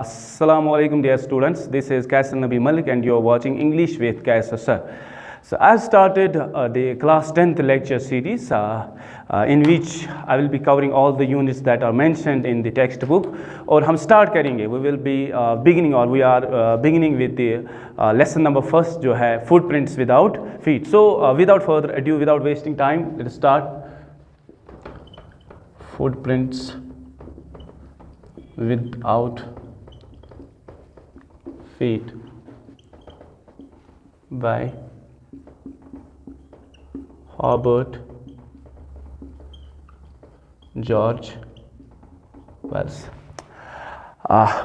Assalamu alaikum dear students, this is Kaisar Nabi Malik and you are watching English with Kaisar sir. So I started the class 10th lecture series in which I will be covering all the units that are mentioned in the textbook. और हम start करेंगे, we will be beginning or we are beginning with the lesson number first जो है footprints without feet. So without further ado, without wasting time, let's start. Footprints without feet by Herbert George Wells.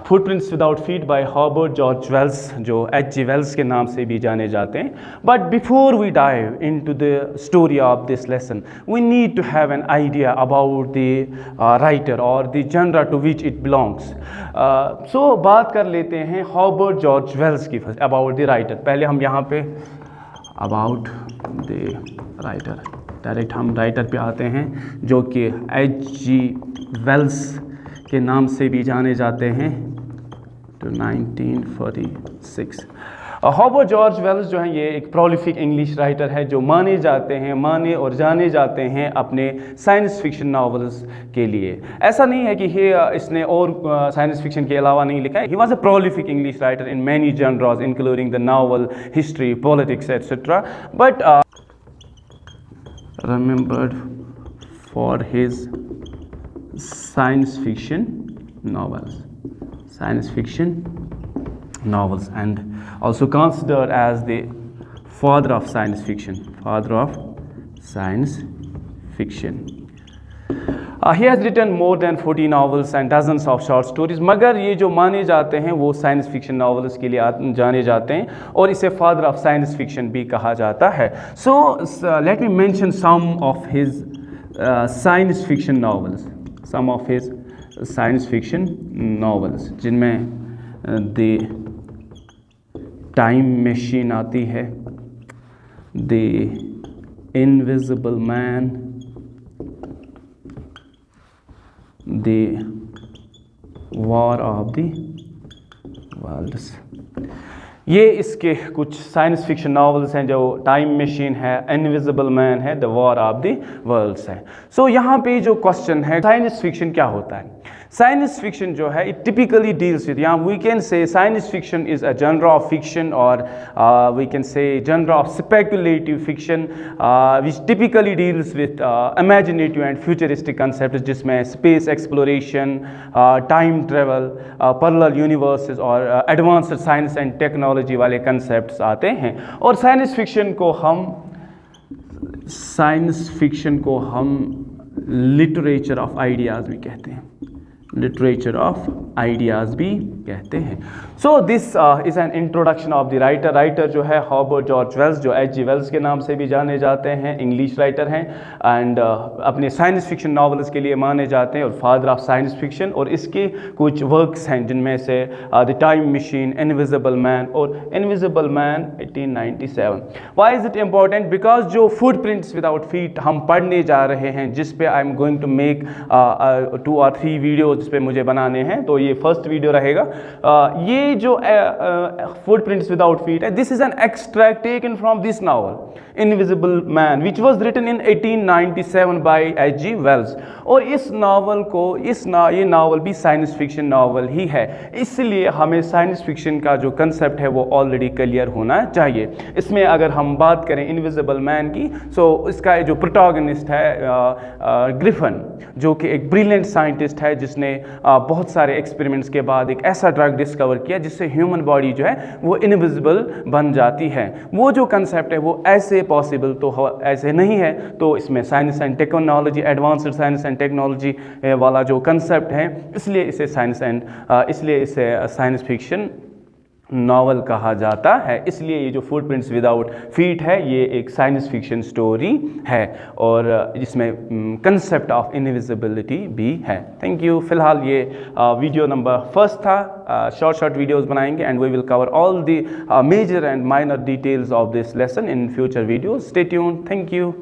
Footprints without feet by Herbert George Wells, जो H.G. Wells के नाम से भी जाने जाते हैं. But before we dive into the story of this lesson, we need to have an idea about the writer or the genre to which it belongs. So बात कर लेते हैं Herbert George Wells की about the writer. पहले हम यहाँ पे about the writer, direct हम राइटर पे आते हैं जो कि H.G. Wells के नाम से भी जाने जाते हैं. तो 1946 हॉबर्ट जॉर्ज वेल्स जो है ये एक प्रोलिफिक इंग्लिश राइटर है जो माने और जाने जाते हैं अपने साइंस फिक्शन नॉवेल्स के लिए. ऐसा नहीं है कि इसने और साइंस फिक्शन के अलावा नहीं लिखा है. He was a prolific English writer in many generous including the novel, history, politics etcetera, but remembered for his science fiction novels and also considered as the father of science fiction. He has written more than 40 novels and dozens of short stories. मगर ये जो माने जाते हैं वो science fiction novels के लिए जाने जाते हैं और इसे फादर ऑफ साइंस फिक्शन भी कहा जाता है. So let me mention some of his science fiction novels जिनमें द टाइम मशीन आती है, the Invisible Man, The War of the Worlds. ये इसके कुछ साइंस फिक्शन नॉवेल्स हैं. जो टाइम मशीन है, इनविजिबल मैन है, the War of the Worlds है. सो यहाँ पे जो क्वेश्चन है साइंस फिक्शन क्या होता है. साइंस फिक्शन जो है इट टिपिकली डील्स विद, यहाँ we can say science fiction is a genre of fiction और we can say genre of speculative fiction which typically deals with imaginative and futuristic concept जिसमें space exploration, time travel, parallel universes और advanced science and technology वाले concepts आते हैं. और science fiction को हम literature of ideas भी कहते हैं. So this is an introduction of the writer जो है हॉबर्ट जॉर्ज वेल्स, जो H.G. वेल्स के नाम से भी जाने जाते हैं, इंग्लिश राइटर हैं एंड अपने साइंस फिक्शन नॉवेल्स के लिए माने जाते हैं और फादर ऑफ साइंस फिक्शन. और इसके कुछ वर्क्स हैं जिनमें से the time machine, invisible man और invisible man 1897. Why is it important? Because जो फुटप्रिंट्स विदाउट फीट हम पढ़ने जा रहे हैं, जिस पे I am going to make 2 or 3 video जिस पे मुझे बनाने हैं, तो ये फर्स्ट वीडियो रहेगा. ये जो फुटप्रिंट्स विदाउट फीट है, this is an extract taken from this novel Invisible Man which was written in 1897 by H.G. Wells. और इस नॉवल को ये नॉवल भी साइंस फिक्शन नॉवल ही है, इसलिए हमें साइंस फिक्शन का जो कंसेप्ट है वो ऑलरेडी क्लियर होना चाहिए. इसमें अगर हम बात करें इनविजिबल मैन की, सो इसका जो प्रोटैगनिस्ट है ग्रिफिन, जो कि एक ब्रिलियंट साइंटिस्ट है जिसने बहुत सारे एक्सपेरिमेंट्स के बाद एक ऐसा ड्रग डिस्कवर किया जिससे ह्यूमन बॉडी जो है वो इनविजिबल बन जाती है. वो जो कंसेप्ट है वो ऐसे पॉसिबल तो ऐसे नहीं है. तो इसमें science and technology, advanced science and technology वाला जो कंसेप्ट है, इसलिए इसे साइंस फिक्शन नॉवल कहा जाता है. इसलिए ये जो फुटप्रिंट्स विदाउट फीट है ये एक साइंस फिक्शन स्टोरी है और जिसमें कंसेप्ट ऑफ इनविजिबिलिटी भी है. Thank you. फिलहाल ये वीडियो नंबर फर्स्ट था. शॉर्ट वीडियोस बनाएंगे and we will cover all the major and minor details of this lesson in future videos. Stay tuned. Thank you.